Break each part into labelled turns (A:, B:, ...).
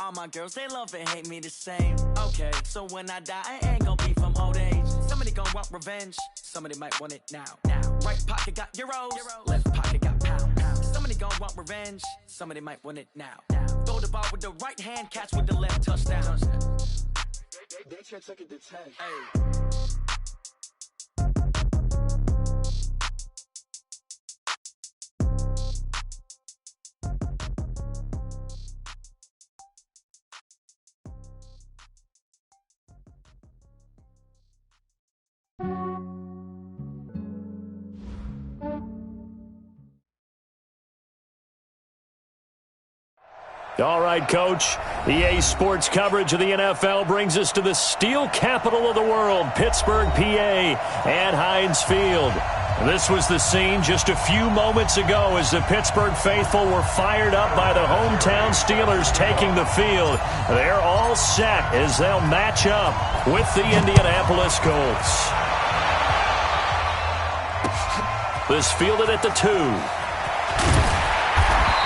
A: All my girls, they love and hate me the same. Okay, so when I die, I ain't gonna be from old age. Somebody gonna want revenge, somebody might want it now. Right pocket got euros, left pocket got pounds. Somebody gonna want revenge, somebody might want it now. Throw the ball with the right hand, catch with the left, touchdown. They can't take it to 10. Hey.
B: All right, Coach. EA Sports coverage of the NFL brings us to the steel capital of the world, Pittsburgh, PA, and Heinz Field. This was the scene just a few moments ago as the Pittsburgh faithful were fired up by the hometown Steelers taking the field. They're all set as they'll match up with the Indianapolis Colts. This fielded at the 2.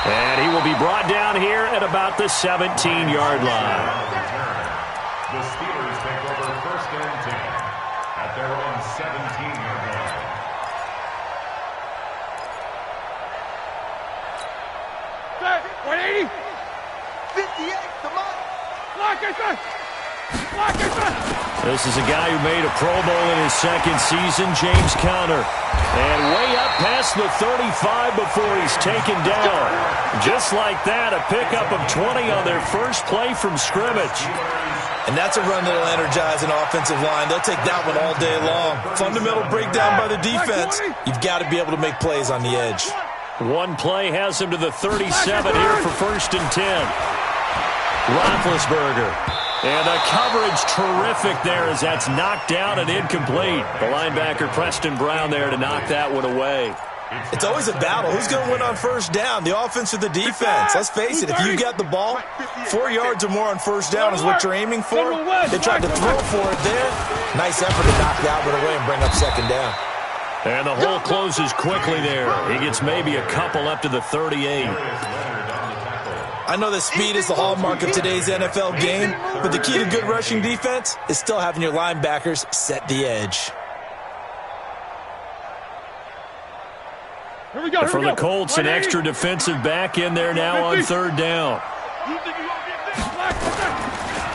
B: And he will be brought down here at about the 17-yard line.
C: The Steelers take over first and 10 at their own 17-yard line.
D: Set, 180. 58, come on. Lock it, son. Lock it, son.
B: This is a guy who made a Pro Bowl in his second season, James Conner. And way up past the 35 before he's taken down. Just like that, a pickup of 20 on their first play from scrimmage.
E: And that's a run that'll energize an offensive line. They'll take that one all day long. Fundamental breakdown by the defense. You've got to be able to make plays on the edge.
B: One play has him to the 37 here for first and 10. Roethlisberger. And the coverage terrific there as that's knocked down and incomplete. The linebacker Preston Brown there to knock that one away.
E: It's always a battle. Who's going to win on first down, the offense or the defense? Let's face it, if you got the ball, 4 yards or more on first down is what you're aiming for. They tried to throw for it there. Nice effort to knock that one away and bring up second down.
B: And the hole closes quickly there. He gets maybe a couple up to the 38.
E: I know that speed is the hallmark of today's NFL game, but the key to good rushing defense is still having your linebackers set the edge.
D: Here we go.
B: For the Colts, an extra defensive back in there now on third down.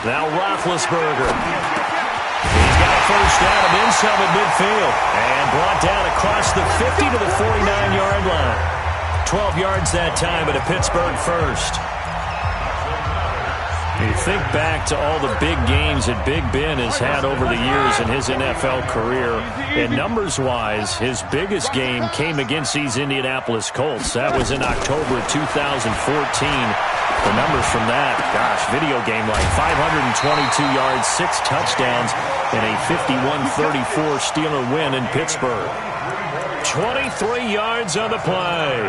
B: Now Roethlisberger. He's got a first down and then some at midfield. And brought down across the 50 to the 49-yard line. 12 yards that time, but a Pittsburgh first. You think back to all the big games that Big Ben has had over the years in his NFL career. And numbers-wise, his biggest game came against these Indianapolis Colts. That was in October 2014. The numbers from that, gosh, video game like 522 yards, 6 touchdowns, and a 51-34 Steeler win in Pittsburgh. 23 yards on the play.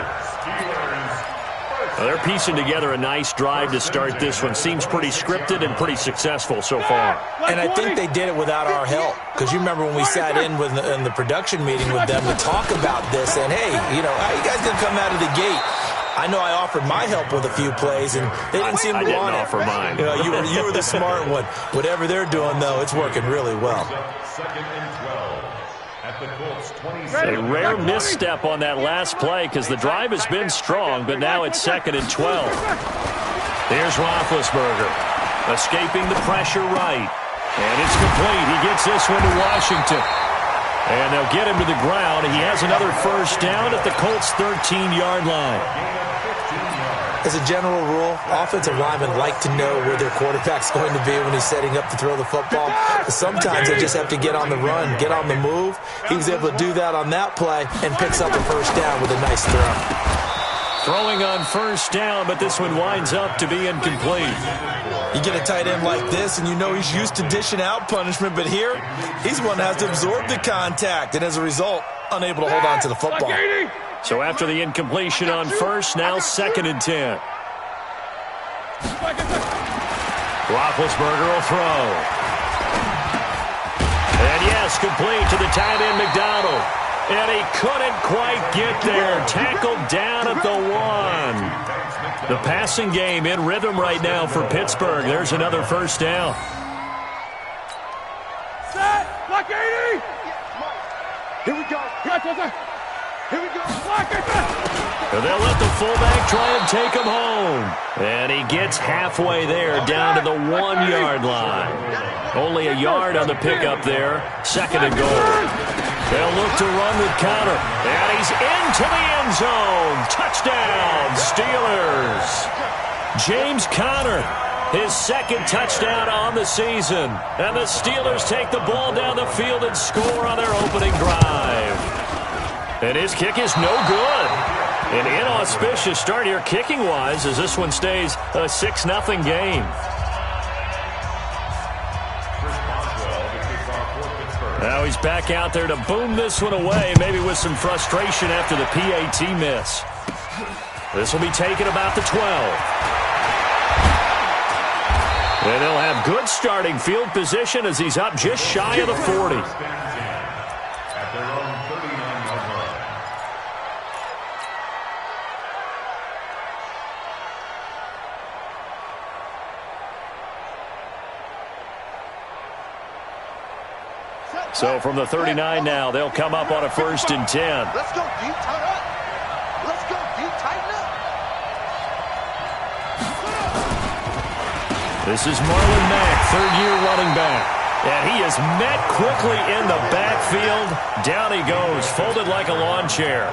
B: Well, they're piecing together a nice drive to start this one. Seems pretty scripted and pretty successful so far.
E: And I think they did it without our help. Because you remember when we sat in the production meeting with them to talk about this, and hey, you know, how you guys going to come out of the gate? I know I offered my help with a few plays, and they didn't seem to want it.
B: I didn't offer mine.
E: You know, you were the smart one. Whatever they're doing, though, it's working really well.
C: Second and 12 at the Colts 27.
B: A rare misstep on that last play because the drive has been strong, but now it's second and 12. Here's Roethlisberger, escaping the pressure right. And it's complete. He gets this one to Washington. And they'll get him to the ground. He has another first down at the Colts' 13-yard line.
E: As a general rule, offensive linemen like to know where their quarterback's going to be when he's setting up to throw the football. But sometimes they just have to get on the run, get on the move. He was able to do that on that play and picks up a first down with a nice throw.
B: Throwing on first down, but this one winds up to be incomplete.
E: You get a tight end like this, and you know he's used to dishing out punishment, but here, he's the one that has to absorb the contact, and as a result, unable to hold on to the football.
B: So after the incompletion on first, now second and 10. Roethlisberger will throw. And yes, complete to the tight end McDonald. And he couldn't quite get there. Tackled down at the 1. The passing game in rhythm right now for Pittsburgh. There's another first down.
D: Set! Block 80! Here we go. Here we go. Block 80!
B: And they'll let the fullback try and take him home. And he gets halfway there, down to the 1-yard line. Only a yard on the pickup there. 2nd and goal. They'll look to run with Conner. And he's into the end zone. Touchdown, Steelers. James Conner, his 2nd touchdown on the season. And the Steelers take the ball down the field and score on their opening drive. And his kick is no good. An inauspicious start here kicking-wise as this one stays a 6-0 game. Now he's back out there to boom this one away, maybe with some frustration after the PAT miss. This will be taken about the 12. And they'll have good starting field position as he's up just shy of the 40. So from the 39 now, they'll come up on a 1st and 10.
D: Let's go deep, tight up. Let's go deep, tighten up.
B: This is Marlon Mack, 3rd-year running back. And he is met quickly in the backfield. Down he goes, folded like a lawn chair.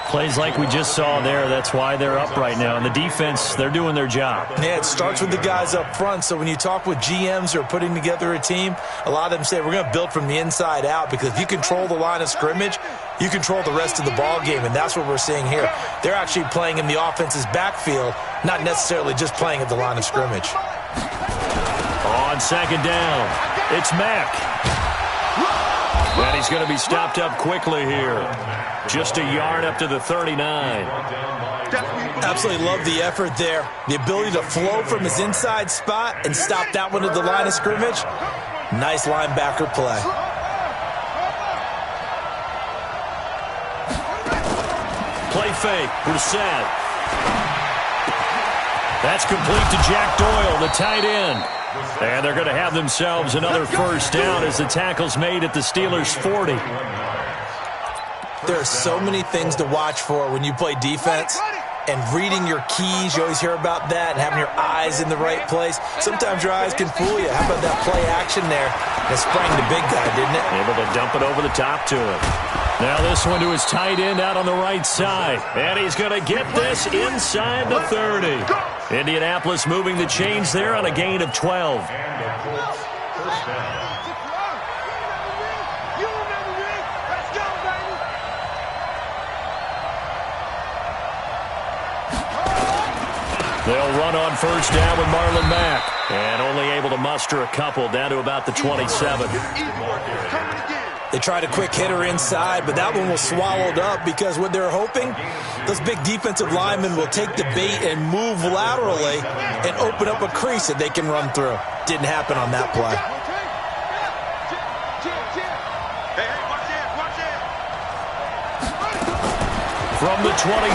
B: Plays like we just saw there. That's why they're up right now. And the defense, they're doing their job.
E: Yeah, it starts with the guys up front. So when you talk with GMs who are putting together a team, a lot of them say we're going to build from the inside out, because if you control the line of scrimmage, you control the rest of the ball game, and that's what we're seeing here. They're actually playing in the offense's backfield, not necessarily just playing at the line of scrimmage.
B: On 2nd down, it's Mack. And he's going to be stopped up quickly here. Just a yard up to the 39.
E: Absolutely love the effort there. The ability to flow from his inside spot and stop that one at the line of scrimmage. Nice linebacker play.
B: Play fake. Brissett. That's complete to Jack Doyle, the tight end. And they're going to have themselves another first down as the tackle's made at the Steelers' 40.
E: There are so many things to watch for when you play defense. And reading your keys, you always hear about that, and having your eyes in the right place. Sometimes your eyes can fool you. How about that play action there? That sprang the big guy, didn't it?
B: Able to dump it over the top to him. Now this one to his tight end out on the right side. And he's going to get this inside the 30. Indianapolis moving the chains there on a gain of 12.
C: And the Colts first down.
B: They'll run on first down with Marlon Mack. And only able to muster a couple down to about the 27.
E: They tried a quick hitter inside, but that one was swallowed up because what they're hoping, those big defensive linemen will take the bait and move laterally and open up a crease that they can run through. Didn't happen on that play.
B: From the 27,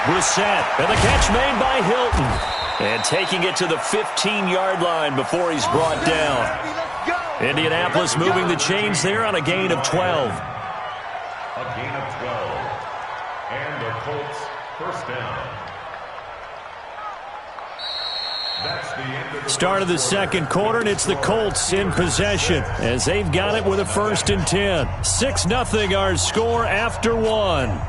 B: Brissett, and the catch made by Hilton. And taking it to the 15-yard line before he's brought down. Indianapolis moving the chains there on a gain of 12.
C: A gain of 12. And the Colts first down. That's the end of the
B: Start of the second quarter, and it's the Colts in possession as they've got it with a 1st and 10. 6-0 our score after one.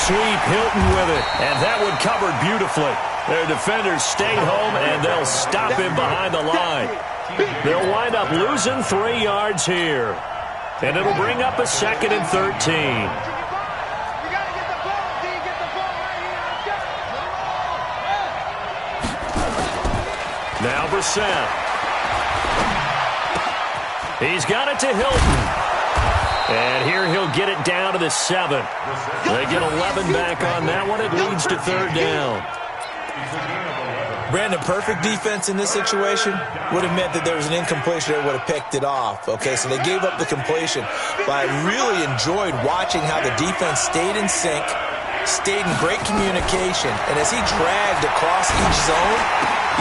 B: Sweep, Hilton with it, and that one covered beautifully. Their defenders stayed home, and they'll stop him behind the line. They'll wind up losing 3 yards here, and it'll bring up a 2nd and 13. Now Brissett. He's got it to Hilton. And here he'll get it down to the 7. They get 11 back on that one. It leads to 3rd down.
E: Brandon, perfect defense in this situation would have meant that there was an incompletion that would have picked it off. Okay, so they gave up the completion. But I really enjoyed watching how the defense stayed in sync, stayed in great communication, and as he dragged across each zone,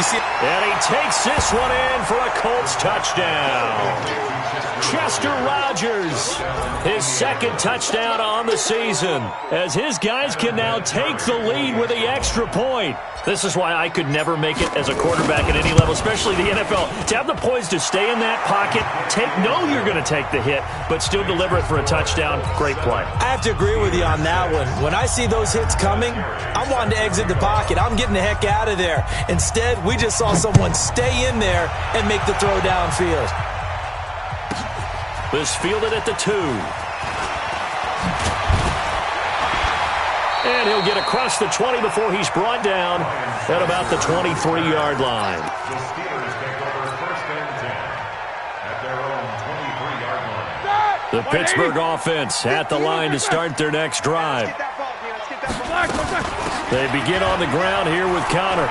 E: you see...
B: And he takes this one in for a Colts touchdown. Chester Rogers, his second touchdown on the season, as his guys can now take the lead with the extra point. This is why I could never make it as a quarterback at any level, especially the NFL. To have the poise to stay in that pocket, know you're going to take the hit, but still deliver it for a touchdown, great play.
E: I have to agree with you on that one. When I see those hits coming, I'm wanting to exit the pocket. I'm getting the heck out of there. Instead, we just saw someone stay in there and make the throw downfield.
B: This fielded at the 2. And he'll get across the 20 before he's brought down at about the 23-yard line.
C: The Steelers take over first and 10 at their own 23-yard line.
B: The Pittsburgh offense at the line to start their next drive. They begin on the ground here with Connor.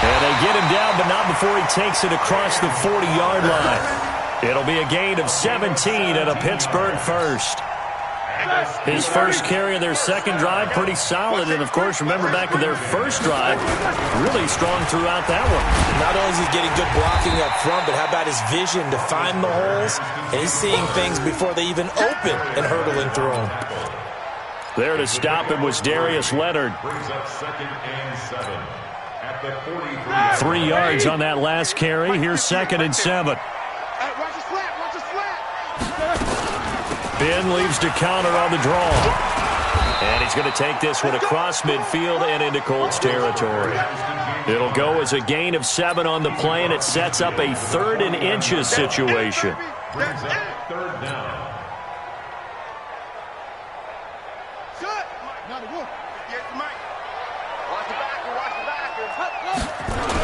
B: And they get him down, but not before he takes it across the 40-yard line. It'll be a gain of 17 and a Pittsburgh first. His first carry of their second drive, pretty solid. And, of course, remember back to their first drive, really strong throughout that one.
E: Not only is he getting good blocking up front, but how about his vision to find the holes? And he's seeing things before they even open and hurtling through them.
B: There to stop him was Darius Leonard.
C: Brings up second and 7 at the 43.
B: 3 yards on that last carry. Here's second and 7. Ben leaves to counter on the draw. And he's going to take this one across midfield and into Colts territory. It'll go as a gain of 7 on the play, and it sets up a 3rd and inches situation.
C: Brings up third down.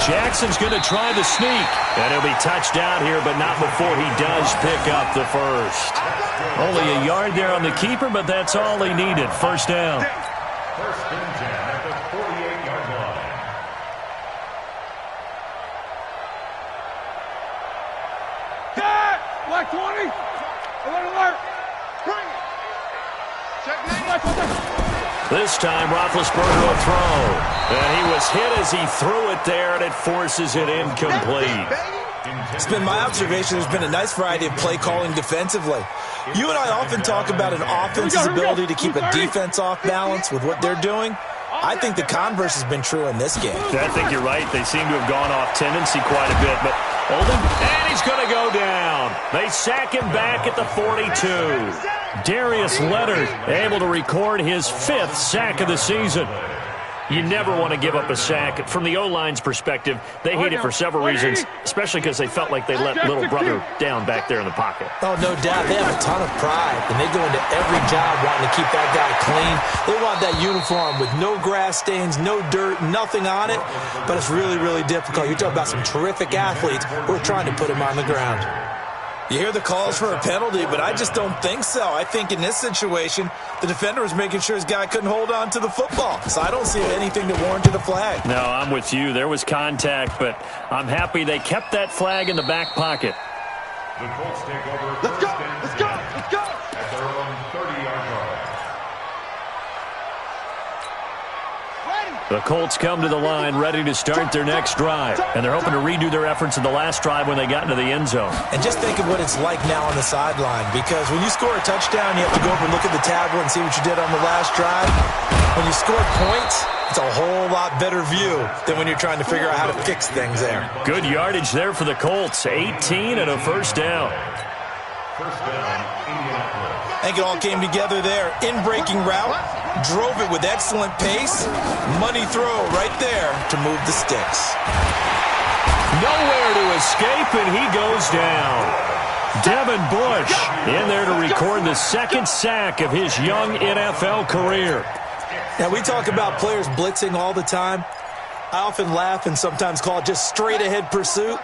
B: Jackson's going to try the sneak. And he'll be touched down here, but not before he does pick up the first. Only a yard there on the keeper, but that's all he needed. First down.
C: First and 10 at the 48-yard line.
D: Black 20. Alert. Bring it. Check name.
B: This time, Roethlisberger will throw. And he was hit as he threw it there, and it forces it incomplete.
E: It's been my observation there's been a nice variety of play calling defensively. You and I often talk about an offense's ability to keep a defense off balance with what they're doing. I think the converse has been true in this game.
B: I think you're right. They seem to have gone off tendency quite a bit. But Holden, and he's going to go down. They sack him back at the 42. Darius Leonard able to record his 5th sack of the season. You never want to give up a sack. From the O-line's perspective, they hate it for several reasons, especially because they felt like they let little brother down back there in the pocket.
E: Oh, no doubt. They have a ton of pride, and they go into every job wanting to keep that guy clean. They want that uniform with no grass stains, no dirt, nothing on it, but it's really, really difficult. You're talking about some terrific athletes who are trying to put him on the ground. You hear the calls for a penalty, but I just don't think so. I think in this situation, the defender was making sure his guy couldn't hold on to the football. So I don't see anything that warranted a flag.
B: No, I'm with you. There was contact, but I'm happy they kept that flag in the back pocket.
C: The Colts take over first and 10 at their own 30-yard line.
B: The Colts come to the line ready to start their next drive. And they're hoping to redo their efforts in the last drive when they got into the end zone.
E: And just think of what it's like now on the sideline. Because when you score a touchdown, you have to go over and look at the tablet and see what you did on the last drive. When you score points, it's a whole lot better view than when you're trying to figure out how to fix things there.
B: Good yardage there for the Colts. 18 and a first down.
C: First down, Indianapolis.
E: I think it all came together there. In-breaking route, drove it with excellent pace. Money throw right there to move the sticks.
B: Nowhere to escape, and he goes down. Devin Bush in there to record the 2nd sack of his young NFL career.
E: Now, we talk about players blitzing all the time. I often laugh and sometimes call it just straight-ahead pursuit.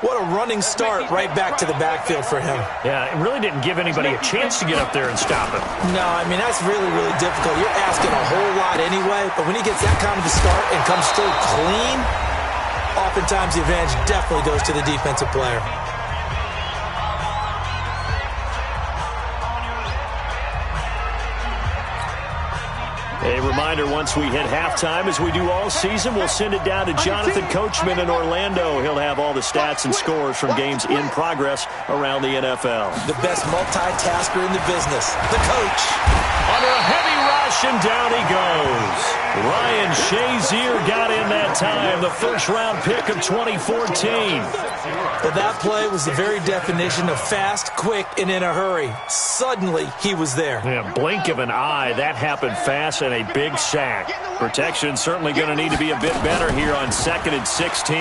E: What a running start right back to the backfield for him.
B: Yeah, it really didn't give anybody a chance to get up there and stop him.
E: No, I mean, that's really, really difficult. You're asking a whole lot anyway, but when he gets that kind of a start and comes through clean, oftentimes the advantage definitely goes to the defensive player.
B: A reminder, once we hit halftime, as we do all season, we'll send it down to Jonathan Coachman in Orlando. He'll have all the stats and scores from games in progress around the NFL.
E: The best multitasker in the business, the coach.
B: Under a heavy rush, and down he goes. Ryan Shazier got in that time, the first-round pick of 2014.
E: But that play was the very definition of fast, quick, and in a hurry. Suddenly, he was there.
B: Yeah, blink of an eye, that happened fast, and a big sack. Protection certainly going to need to be a bit better here on 2nd and 16.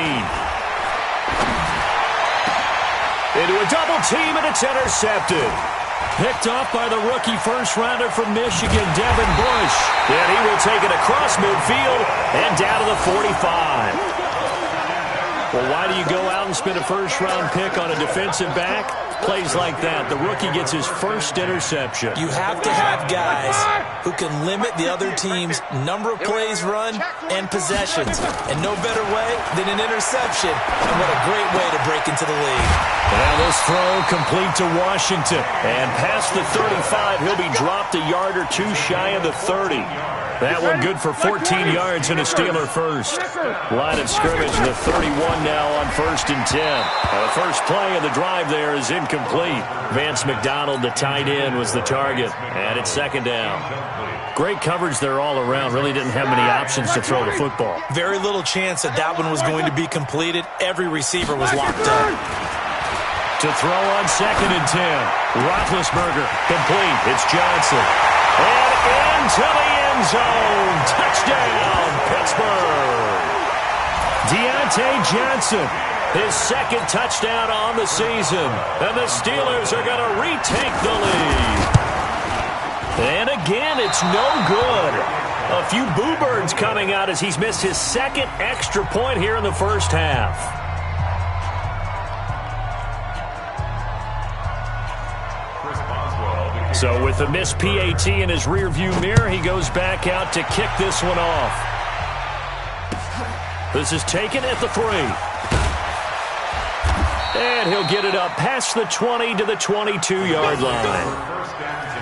B: Into a double team, and it's intercepted. Picked off by the rookie first-rounder from Michigan, Devin Bush. And he will take it across midfield and down to the 45. Well, why do you go out and spend a first-round pick on a defensive back? Plays like that. The rookie gets his first interception.
E: You have to have guys who can limit the other team's number of plays run and possessions. And no better way than an interception. And what a great way to break into the league.
B: Now this throw complete to Washington. And past the 35, he'll be dropped a yard or two shy of the 30. That one good for 14 yards and a Steeler first. Line of scrimmage, the 31 now on 1st and 10. The first play of the drive there is incomplete. Vance McDonald, the tight end, was the target. And it's 2nd down. Great coverage there all around. Really didn't have many options to throw the football.
E: Very little chance that that one was going to be completed. Every receiver was locked up.
B: To throw on 2nd and 10. Roethlisberger, complete. It's Johnson. And into the end zone. Touchdown, Pittsburgh. Deontay Johnson, his 2nd touchdown on the season. And the Steelers are going to retake the lead. And again, it's no good. A few boo birds coming out as he's missed his 2nd extra point here in the first half. So with the missed PAT in his rearview mirror, he goes back out to kick this one off. This is taken at the 3. And he'll get it up past the 20 to the 22-yard line.
C: First down 10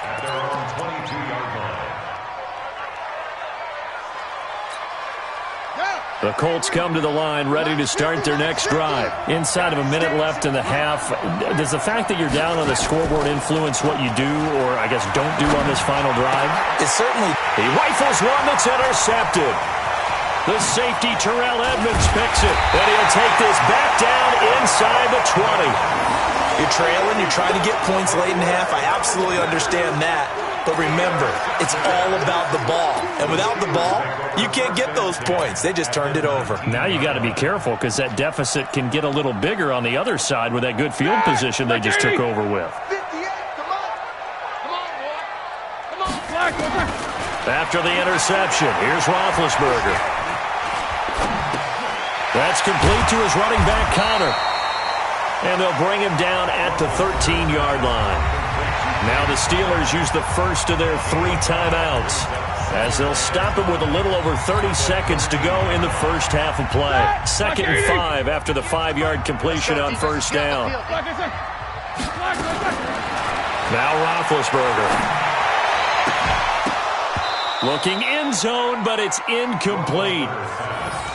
C: at their own 22-yard line.
B: The Colts come to the line ready to start their next drive. Inside of a minute left in the half, does the fact that you're down on the scoreboard influence what you do, or I guess don't do on this final drive?
E: It certainly...
B: He rifles one that's intercepted. The safety, Terrell Edmonds, picks it, and he'll take this back down inside the 20.
E: You're trailing, you're trying to get points late in half. I absolutely understand that. But remember, it's all about the ball. And without the ball, you can't get those points. They just turned it over.
B: Now you got to be careful because that deficit can get a little bigger on the other side with that good field position they just took over with.
D: 58, come on. Come on, boy. Come on, Black.
B: After the interception, here's Roethlisberger. That's complete to his running back, Connor. And they'll bring him down at the 13-yard line. Now the Steelers use the first of their 3 timeouts as they'll stop him with a little over 30 seconds to go in the first half of play. 2nd and 5 after the 5-yard completion on first down. Now Roethlisberger. Looking end zone, but it's incomplete.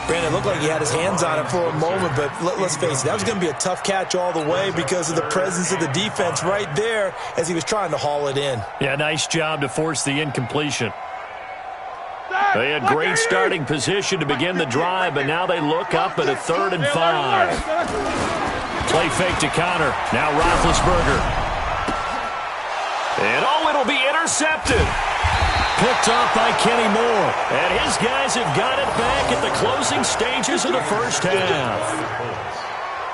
E: Brandon, it looked like he had his hands on it for a moment, but let's face it, that was going to be a tough catch all the way because of the presence of the defense right there as he was trying to haul it in.
B: Yeah, nice job to force the incompletion. They had great starting position to begin the drive, but now they look up at a 3rd and 5. Play fake to Connor. Now Roethlisberger. And it'll be intercepted. Picked off by Kenny Moore. And his guys have got it back at the closing stages of the first half.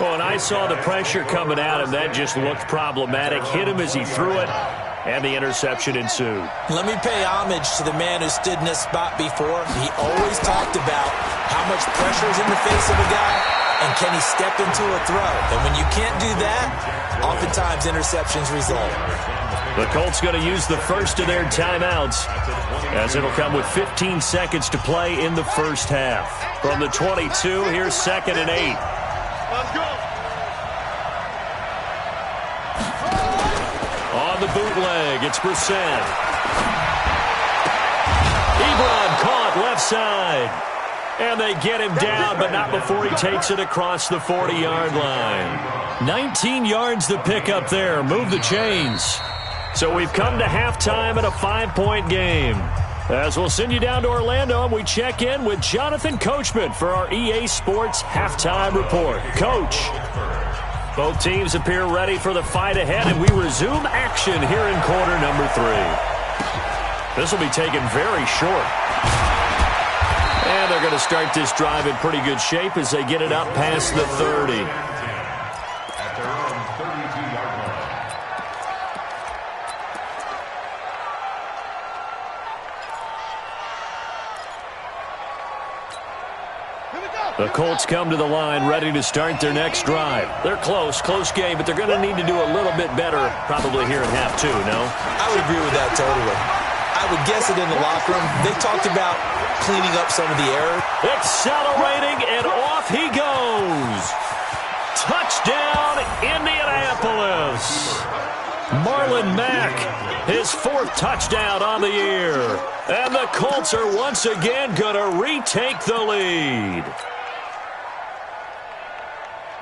B: Oh, and I saw the pressure coming at him. That just looked problematic. Hit him as he threw it, and the interception ensued.
E: Let me pay homage to the man who stood in this spot before. He always talked about how much pressure is in the face of a guy, and can he step into a throw? And when you can't do that, oftentimes interceptions result.
B: The Colts going to use the first of their timeouts, as it'll come with 15 seconds to play in the first half. From the 22, here's 2nd and 8.
D: Let's go.
B: On the bootleg, it's Brissett. Ebron caught left side. And they get him down, but not before he takes it across the 40-yard line. 19 yards to pick up there. Move the chains. So we've come to halftime at a 5-point game. As we'll send you down to Orlando, and we check in with Jonathan Coachman for our EA Sports Halftime Report. Coach, both teams appear ready for the fight ahead, and we resume action here in quarter number 3. This will be taken very short. And they're going to start this drive in pretty good shape as they get it up past the 30.
C: At their own 32-yard line.
B: The Colts come to the line ready to start their next drive. They're close game, but they're going to need to do a little bit better probably here in half 2, no?
E: I would agree with that totally. I would guess it in the locker room. They talked about cleaning up some of the errors.
B: Accelerating, and off he goes. Touchdown, Indianapolis. Marlon Mack, his 4th touchdown on the year. And the Colts are once again going to retake the lead.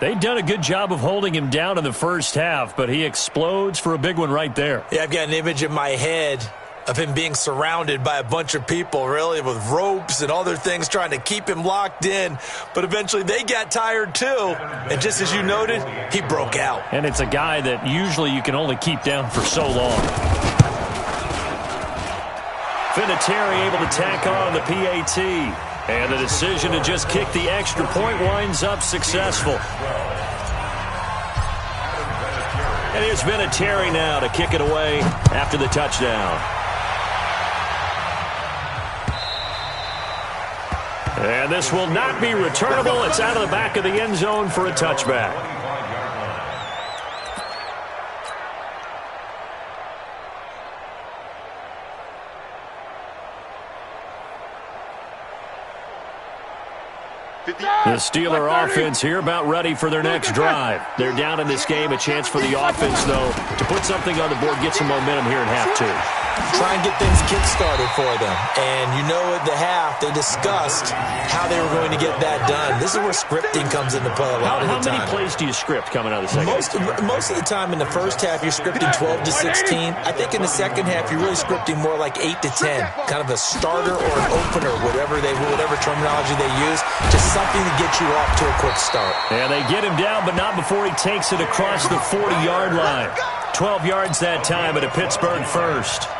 B: They've done a good job of holding him down in the first half, but he explodes for a big one right there.
E: Yeah, I've got an image in my head of him being surrounded by a bunch of people, really, with ropes and other things trying to keep him locked in. But eventually they got tired, too. And just as you noted, he broke out.
B: And it's a guy that usually you can only keep down for so long. Vinatieri able to tack on the PAT. And the decision to just kick the extra point winds up successful. And here's Vinatieri now to kick it away after the touchdown. And this will not be returnable. It's out of the back of the end zone for a touchback. The Steeler offense here about ready for their next drive. They're down in this game. A chance for the offense, though, to put something on the board, get some momentum here in half 2.
E: Try and get things kick-started for them. And you know at the half, they discussed how they were going to get that done. This is where scripting comes into play a lot of the time.
B: How many plays do you script coming out of the second?
E: Most of the time in the first half, you're scripting 12 to 16. I think in the second half, you're really scripting more like 8 to 10. Kind of a starter or an opener, whatever terminology they use. Just something to get you off to a quick start.
B: And they get him down, but not before he takes it across the 40-yard line. 12 yards that time at a Pittsburgh first.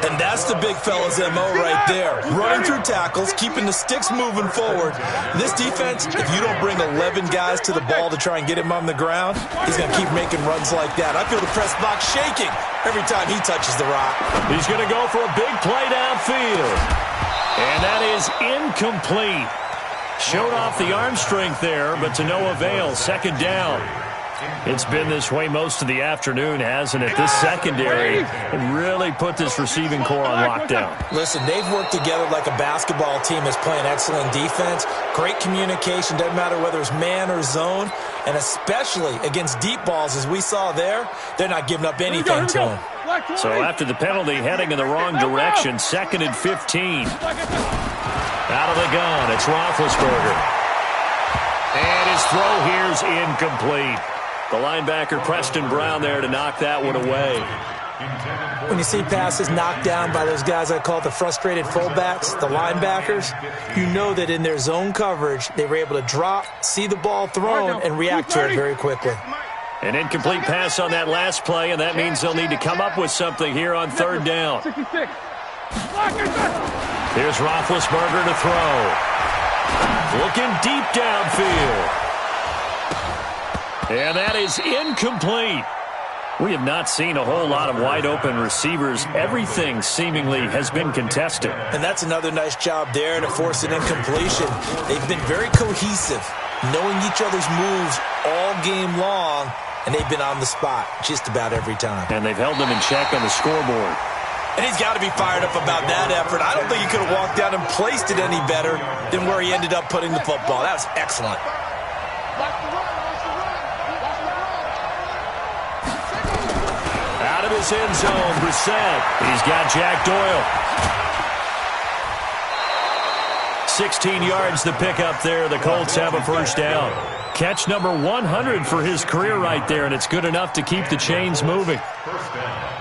E: And that's the big fella's MO right there. Running through tackles, keeping the sticks moving forward. This defense, if you don't bring 11 guys to the ball to try and get him on the ground, he's going to keep making runs like that. I feel the press box shaking every time he touches the rock.
B: He's going to go for a big play downfield. And that is incomplete. Showed off the arm strength there, but to no avail. Second down. It's been this way most of the afternoon, hasn't it? This secondary really put this receiving core on lockdown.
E: Listen, they've worked together like a basketball team that's playing excellent defense. Great communication, doesn't matter whether it's man or zone. And especially against deep balls, as we saw there, they're not giving up anything to them.
B: So after the penalty, heading in the wrong direction, 2nd and 15. Out of the gun, it's Roethlisberger. And his throw here's incomplete. The linebacker, Preston Brown, there to knock that one away.
E: When you see passes knocked down by those guys I call the frustrated fullbacks, the linebackers, you know that in their zone coverage, they were able to drop, see the ball thrown, and react to it very quickly.
B: An incomplete pass on that last play, and that means they'll need to come up with something here on 3rd down. Here's Roethlisberger to throw. Looking deep downfield. And that is incomplete. We have not seen a whole lot of wide-open receivers. Everything seemingly has been contested.
E: And that's another nice job there to force an incompletion. They've been very cohesive knowing each other's moves all game long, and they've been on the spot just about every time.
B: And they've held them in check on the scoreboard.
E: And he's got to be fired up about that effort. I don't think he could have walked down and placed it any better than where he ended up putting the football. That was excellent.
B: Out of his end zone, Brissett. He's got Jack Doyle. 16 yards to pick up there. The Colts have a first down. Catch number 100 for his career right there, and it's good enough to keep the chains moving.
C: First down.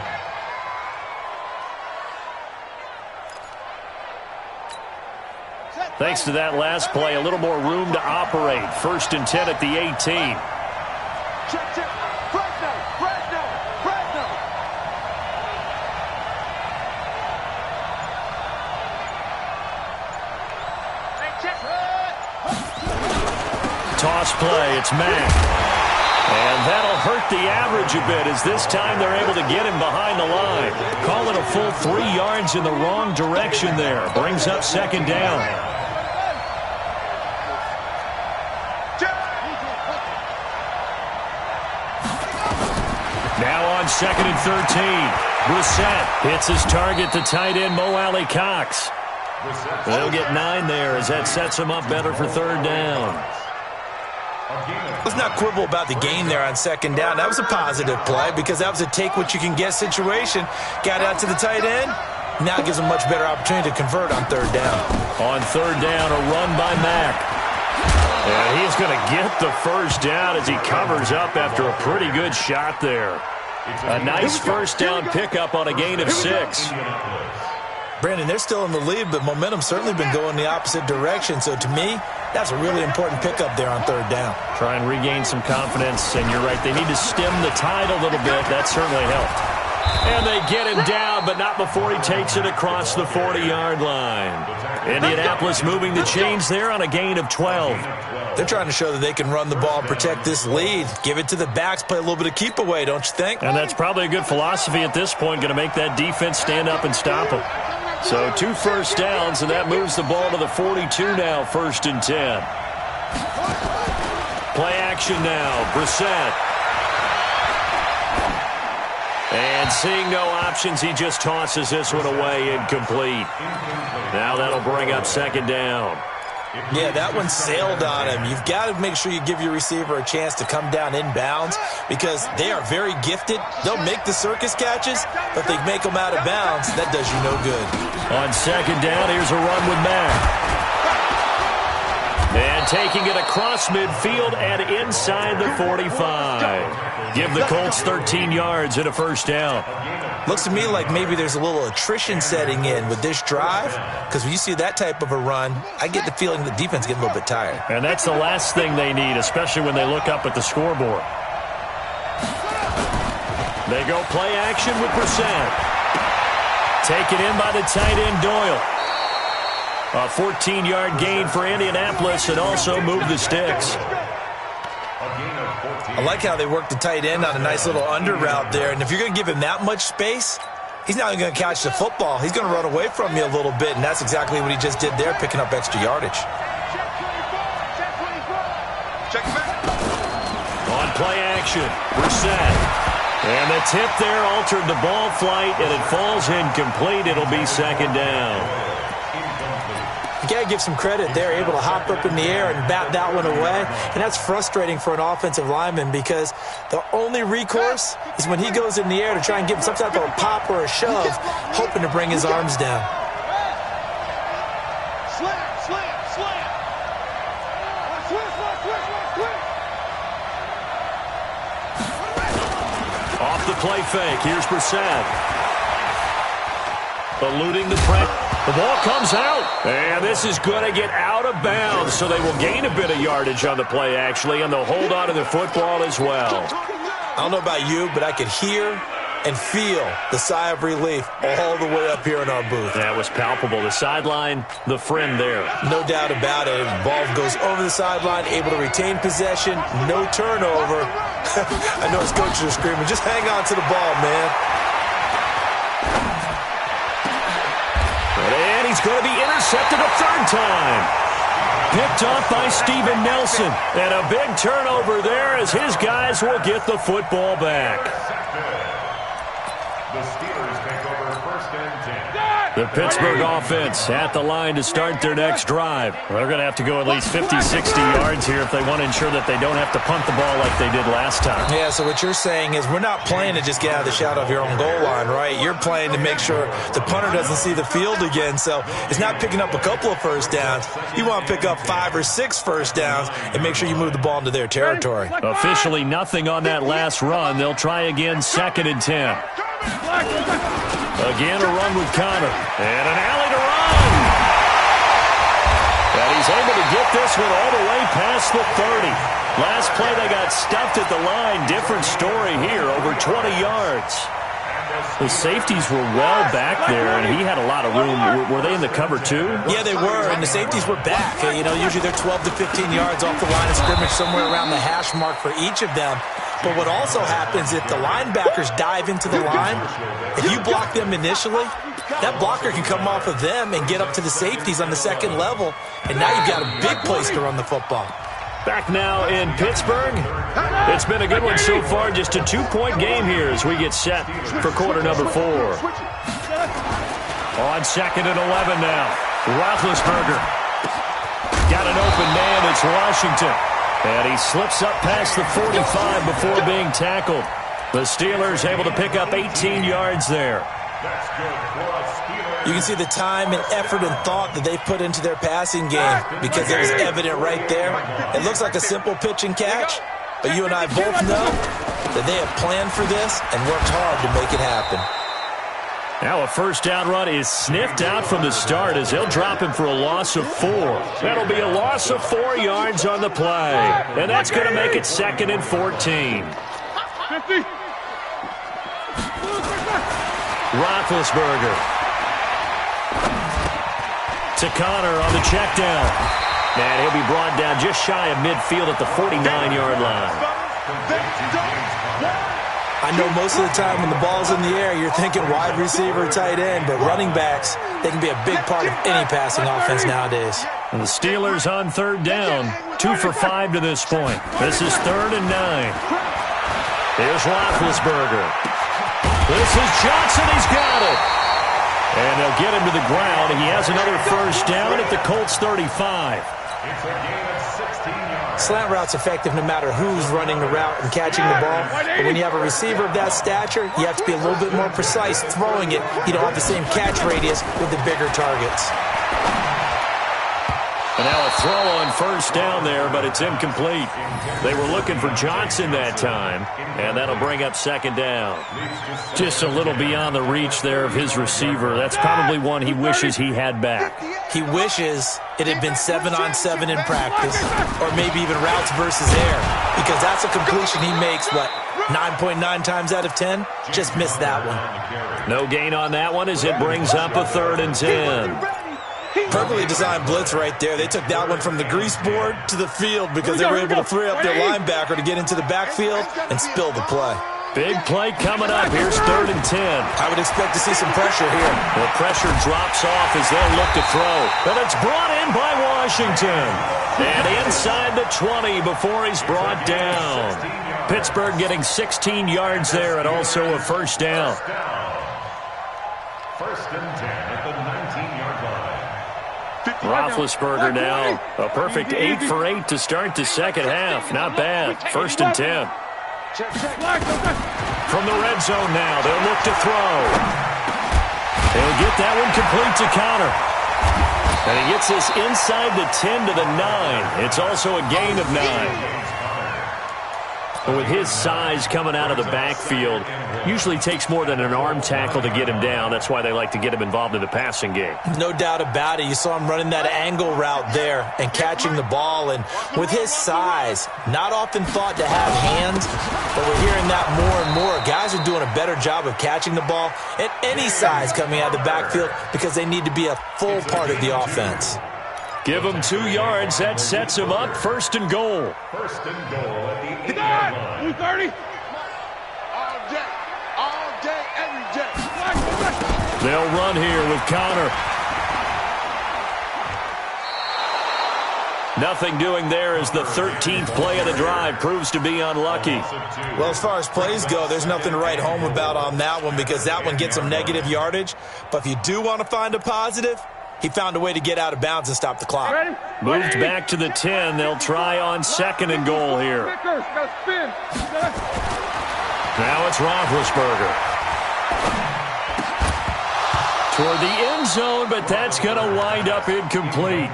B: Thanks to that last play, a little more room to operate. 1st and 10 at the 18.
D: Check, check. Fresno. Hey, check.
B: Toss play, it's Mack. And that'll hurt the average a bit as this time they're able to get him behind the line. Call it a full 3 yards in the wrong direction there. Brings up 2nd down. Now on 2nd and 13. Brissett hits his target, the tight end, Mo Alley Cox. They'll get 9 there as that sets him up better for 3rd down.
E: Let's not quibble about the gain there on 2nd down. That was a positive play because that was a take-what-you-can-get situation. Got out to the tight end. Now it gives him a much better opportunity to convert on 3rd down.
B: On 3rd down, a run by Mack. And he's going to get the first down as he covers up after a pretty good shot there. A nice first down pickup on a gain of 6.
E: Brandon, they're still in the lead, but momentum's certainly been going the opposite direction. So to me, that's a really important pickup there on 3rd down.
B: Try and regain some confidence, and you're right, they need to stem the tide a little bit. That certainly helped. And they get him down, but not before he takes it across the 40-yard line. Indianapolis moving the chains there on a gain of 12.
E: They're trying to show that they can run the ball and protect this lead. Give it to the backs, play a little bit of keep away, don't you think?
B: And that's probably a good philosophy at this point, going to make that defense stand up and stop them. So 2 first downs, and that moves the ball to the 42 now, 1st and 10. Play action now, Brissett. And seeing no options, he just tosses this one away, incomplete. Now that'll bring up 2nd down.
E: Yeah, that one sailed on him. You've got to make sure you give your receiver a chance to come down inbounds because they are very gifted. They'll make the circus catches, but if they make them out of bounds, that does you no good.
B: On 2nd down, here's a run with Mack. And taking it across midfield and inside the 45. Give the Colts 13 yards and a first down.
E: Looks to me like maybe there's a little attrition setting in with this drive because when you see that type of a run, I get the feeling the defense getting a little bit tired.
B: And that's the last thing they need, especially when they look up at the scoreboard. They go play action with Brissett. Taken in by the tight end Doyle. A 14-yard gain for Indianapolis and also move the sticks.
E: I like how they work the tight end on a nice little under route there. And if you're going to give him that much space, he's not going to catch the football. He's going to run away from you a little bit, and that's exactly what he just did there, picking up extra yardage.
B: On play action, Brissett. And the tip there altered the ball flight, and it falls incomplete. It'll be 2nd down.
E: You got to give some credit. They're able to hop up in the air and bat that one away. And that's frustrating for an offensive lineman because the only recourse is when he goes in the air to try and give him some type of a pop or a shove, hoping to bring his arms down.
B: Off the play fake. Here's Brissett. Eluding the press. The ball comes out, and this is going to get out of bounds, so they will gain a bit of yardage on the play, actually, and they'll hold on to the football as well.
E: I don't know about you, but I could hear and feel the sigh of relief all the way up here in our booth.
B: That was palpable. The sideline, the friend there.
E: No doubt about it. The ball goes over the sideline, able to retain possession, no turnover. I know his coaches are screaming, just hang on to the ball, man.
B: And he's going to be intercepted a 3rd time. picked off by Steven Nelson. And a big turnover there as his guys will get the football back.
C: The Steelers take over first and 10.
B: The Pittsburgh offense at the line to start their next drive. They're going to have to go at least 50, 60 yards here if they want to ensure that they don't have to punt the ball like they did last time.
E: Yeah, so what you're saying is we're not playing to just get out of the shadow of your own goal line, right? You're playing to make sure the punter doesn't see the field again. So it's not picking up a couple of first downs. You want to pick up 5 or 6 first downs and make sure you move the ball into their territory.
B: Officially nothing on that last run. They'll try again, 2nd and 10. Again, a run with Connor. And an alley to run. And he's able to get this one all the way past the 30. Last play, they got stuffed at the line. Different story here, over 20 yards. The safeties were well back there, and he had a lot of room. Were they in the cover, too?
E: Yeah, they were, and the safeties were back. You know, usually they're 12 to 15 yards off the line of scrimmage, somewhere around the hash mark for each of them. But what also happens if the linebackers dive into the line, if you block them initially, that blocker can come off of them and get up to the safeties on the second level, and now you've got a big place to run the football.
B: Back now in Pittsburgh. It's been a good one so far. Just a 2-point game here as we get set for quarter number 4. On 2nd and 11 now. Roethlisberger. Got an open man. It's Washington. And he slips up past the 45 before being tackled. The Steelers able to pick up 18 yards there.
C: That's good for us, Steelers.
E: You can see the time and effort and thought that they put into their passing game because it was evident right there. It looks like a simple pitch and catch, but you and I both know that they have planned for this and worked hard to make it happen.
B: Now a first down run is sniffed out from the start as they'll drop him for a loss of 4. That'll be a loss of 4 yards on the play. And that's going to make it 2nd and 14.
D: 50.
B: Roethlisberger. To Connor on the check down. And he'll be brought down just shy of midfield at the 49-yard line.
E: I know most of the time when the ball's in the air, you're thinking wide receiver, tight end, but running backs, they can be a big part of any passing offense nowadays.
B: And the Steelers on 3rd down, 2 for 5 to this point. This is 3rd and 9. Here's Roethlisberger. This is Johnson. He's got it. And they'll get him to the ground. He has another first down at the Colts 35.
C: It's a gain of 16 yards.
E: Slant route's effective no matter who's running the route and catching the ball. But when you have a receiver of that stature, you have to be a little bit more precise throwing it. You don't have the same catch radius with the bigger targets.
B: And now a throw on first down there, but it's incomplete. They were looking for Johnson that time, and that'll bring up 2nd down. Just a little beyond the reach there of his receiver. That's probably one he wishes he had back.
E: He wishes it had been 7-on-7 in practice, or maybe even routes versus air, because that's a completion he makes, 9.9 times out of 10? Just missed that one.
B: No gain on that one as it brings up a 3rd and 10.
E: Perfectly designed blitz right there. They took that one from the grease board to the field because they were able to free up their linebacker to get into the backfield and spill the play.
B: Big play coming up. Here's 3rd and 10.
E: I would expect to see some pressure here.
B: The pressure drops off as they'll look to throw. But it's brought in by Washington. And inside the 20 before he's brought down. Pittsburgh getting 16 yards there and also a first down.
C: First and 10 at the 19-yard line.
B: Roethlisberger now a perfect 8 for 8 to start the second half. Not bad. 1st and 10. From the red zone now, they'll look to throw. They'll get that one complete to Connor. And he gets this inside the 10 to the 9. It's also a gain of 9. But with his size coming out of the backfield, usually takes more than an arm tackle to get him down. That's why they like to get him involved in the passing game.
E: No doubt about it. You saw him running that angle route there and catching the ball. And with his size, not often thought to have hands, but we're hearing that more and more. Guys are doing a better job of catching the ball at any size coming out of the backfield because they need to be a full part of the offense.
B: Give him 2 yards. That sets him up. 1st and goal.
C: First and goal at the 8-yard line.
D: 230. All day, every day.
B: They'll run here with Connor. Nothing doing there as the 13th play of the drive proves to be unlucky.
E: Well, as far as plays go, there's nothing to write home about on that one because that one gets some negative yardage. But if you do want to find a positive, he found a way to get out of bounds and stop the clock.
B: Moved back to the 10. They'll try on 2nd and goal here. Now it's Roethlisberger. Toward the end zone, but that's going to wind up incomplete.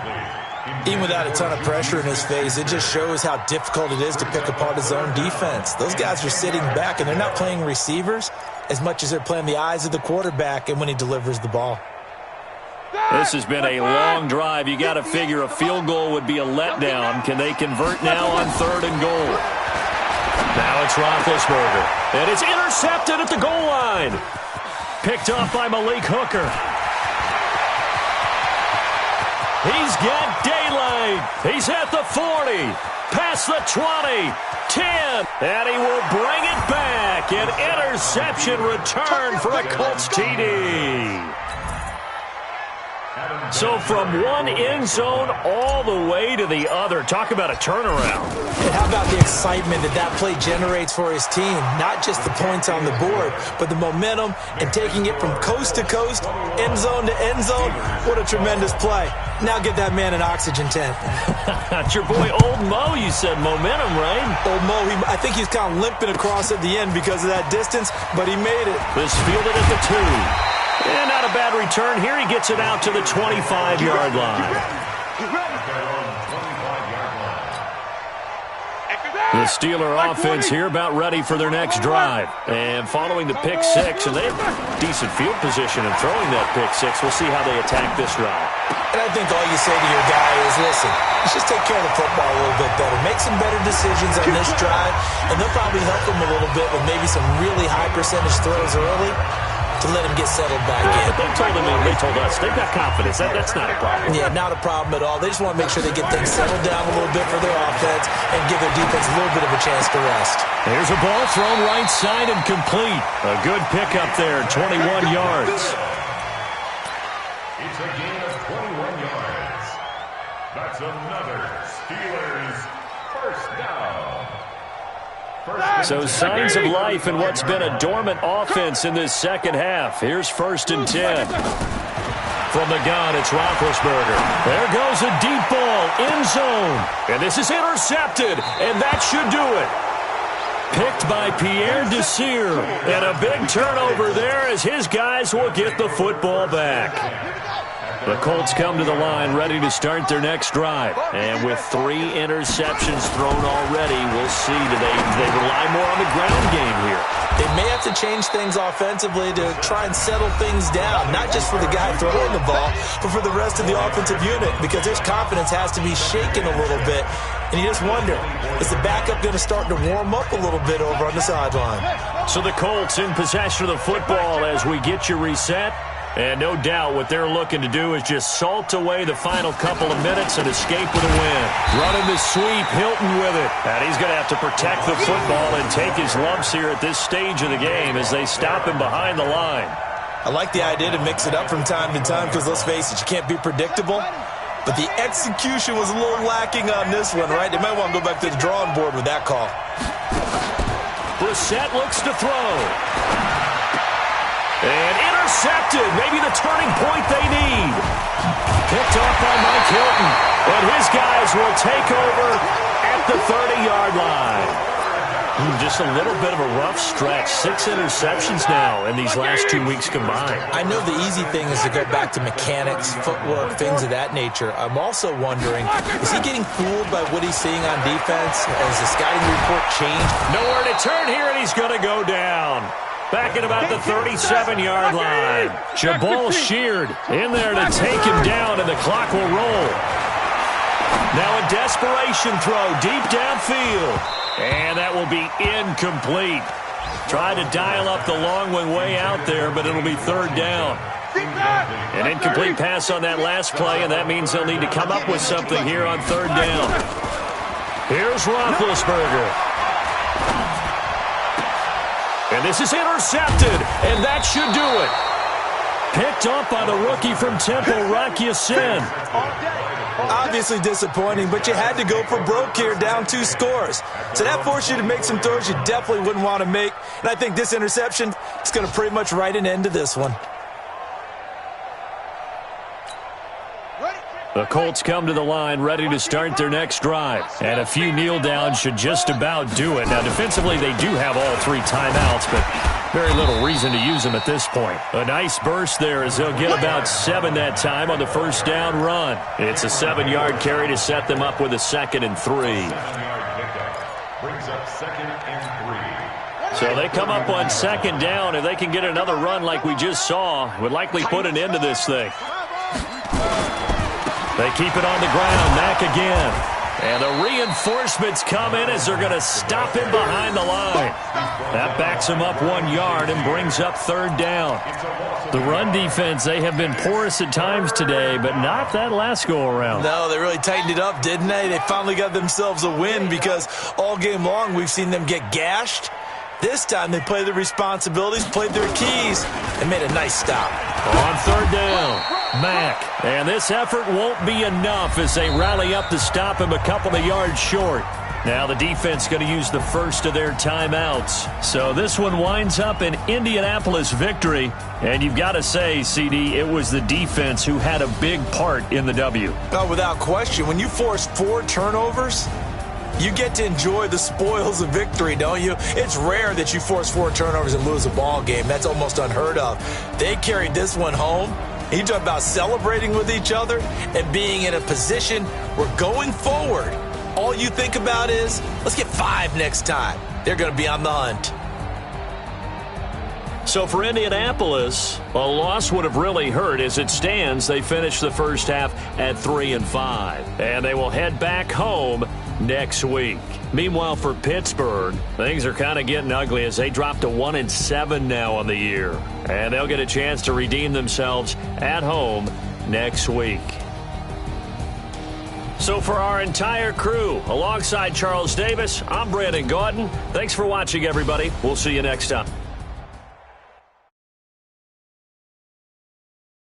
E: Even without a ton of pressure in his face, it just shows how difficult it is to pick apart his own defense. Those guys are sitting back, and they're not playing receivers as much as they're playing the eyes of the quarterback and when he delivers the ball.
B: This has been a long drive. You got to figure a field goal would be a letdown. Can they convert now on 3rd and goal? Now it's Roethlisberger. And it's intercepted at the goal line. Picked off by Malik Hooker. He's got daylight. He's at the 40. Past the 20. 10. And he will bring it back. An interception return for a Colts TD. So from one end zone all the way to the other. Talk about a turnaround.
E: And how about the excitement that play generates for his team? Not just the points on the board, but the momentum and taking it from coast to coast, end zone to end zone. What a tremendous play. Now get that man an oxygen tent.
B: That's your boy Old Mo. You said momentum, right?
E: Old Mo, I think he's kind of limping across at the end because of that distance, but he made it.
B: This fielded at the 2. And not a bad return here. He gets it out to the 25-yard line. The Steeler offense here about ready for their next drive. And following the pick 6, and they have decent field position in throwing that pick 6. We'll see how they attack this drive.
E: And I think all you say to your guy is, listen, let's just take care of the football a little bit better. Make some better decisions on this drive, and they'll probably help him a little bit with maybe some really high percentage throws early to let him get settled back in.
B: They told him, they told us, they've got confidence. That's not a problem.
E: Yeah, not a problem at all. They just want to make sure they get things settled down a little bit for their offense and give their defense a little bit of a chance to rest.
B: Here's a ball thrown right side and complete. A good pickup there, 21 yards.
C: It's a gain of 21 yards. That's another Steelers first down.
B: So signs of life in what's been a dormant offense in this second half. Here's 1st and 10. From the gun, it's Roethlisberger. There goes a deep ball, end zone. And this is intercepted, and that should do it. Picked by Pierre Desir. And a big turnover there as his guys will get the football back. The Colts come to the line ready to start their next drive. And with 3 interceptions thrown already, we'll see. Do they rely more on the ground game here?
E: They may have to change things offensively to try and settle things down, not just for the guy throwing the ball, but for the rest of the offensive unit, because his confidence has to be shaken a little bit. And you just wonder, is the backup going to start to warm up a little bit over on the sideline?
B: So the Colts in possession of the football as we get you reset. And no doubt what they're looking to do is just salt away the final couple of minutes and escape with a win. Running the sweep, Hilton with it. And he's going to have to protect the football and take his lumps here at this stage of the game as they stop him behind the line.
E: I like the idea to mix it up from time to time because, let's face it, you can't be predictable. But the execution was a little lacking on this one, right? They might want to go back to the drawing board with that call.
B: Brissett looks to throw. And intercepted. Maybe the turning point they need. Picked off by Mike Hilton. And his guys will take over at the 30-yard line. Just a little bit of a rough stretch. 6 interceptions now in these last 2 weeks combined.
E: I know the easy thing is to go back to mechanics, footwork, things of that nature. I'm also wondering, is he getting fooled by what he's seeing on defense? Has the scouting report changed?
B: Nowhere to turn here, and he's going to go down. Back at about the 37-yard line. Jabal Sheard in there to take him down, and the clock will roll. Now a desperation throw deep downfield. And that will be incomplete. Try to dial up the long one way out there, but it'll be 3rd down. An incomplete pass on that last play, and that means they'll need to come up with something here on 3rd down. Here's Roethlisberger. And this is intercepted, and that should do it. Picked up by the rookie from Temple, Rock Ya-Sin.
E: Obviously disappointing, but you had to go for broke here, down 2 scores. So that forced you to make some throws you definitely wouldn't want to make. And I think this interception is going to pretty much write an end to this one.
B: The Colts come to the line ready to start their next drive. And a few kneel downs should just about do it. Now, defensively, they do have all 3 timeouts, but very little reason to use them at this point. A nice burst there as they'll get about 7 that time on the first down run. It's a 7-yard carry to set them up with a 2nd and 3.
C: 7-yard pickup brings up 2nd and 3.
B: So they come up on 2nd down. If they can get another run like we just saw, would likely put an end to this thing. They keep it on the ground. Mack again. And the reinforcements come in as they're going to stop him behind the line. That backs him up 1 yard and brings up 3rd down. The run defense, they have been porous at times today, but not that last go-around.
E: No, they really tightened it up, didn't they? They finally got themselves a win because all game long we've seen them get gashed. This time they played their responsibilities, played their keys, and made a nice stop.
B: On 3rd down, Mack. And this effort won't be enough as they rally up to stop him a couple of yards short. Now the defense going to use the first of their timeouts. So this one winds up an Indianapolis victory. And you've got to say, CD, it was the defense who had a big part in the W.
E: Oh, without question. When you force 4 turnovers, you get to enjoy the spoils of victory, don't you? It's rare that you force 4 turnovers and lose a ball game. That's almost unheard of. They carried this one home. You talk about celebrating with each other and being in a position where going forward, all you think about is, let's get 5 next time. They're going to be on the hunt.
B: So for Indianapolis, a loss would have really hurt. As it stands, they finished the first half at 3-5. And they will head back home next week. Meanwhile, for Pittsburgh, things are kind of getting ugly as they drop to 1-7 now on the year. And they'll get a chance to redeem themselves at home next week. So for our entire crew, alongside Charles Davis, I'm Brandon Gaudin. Thanks for watching, everybody. We'll see you next time.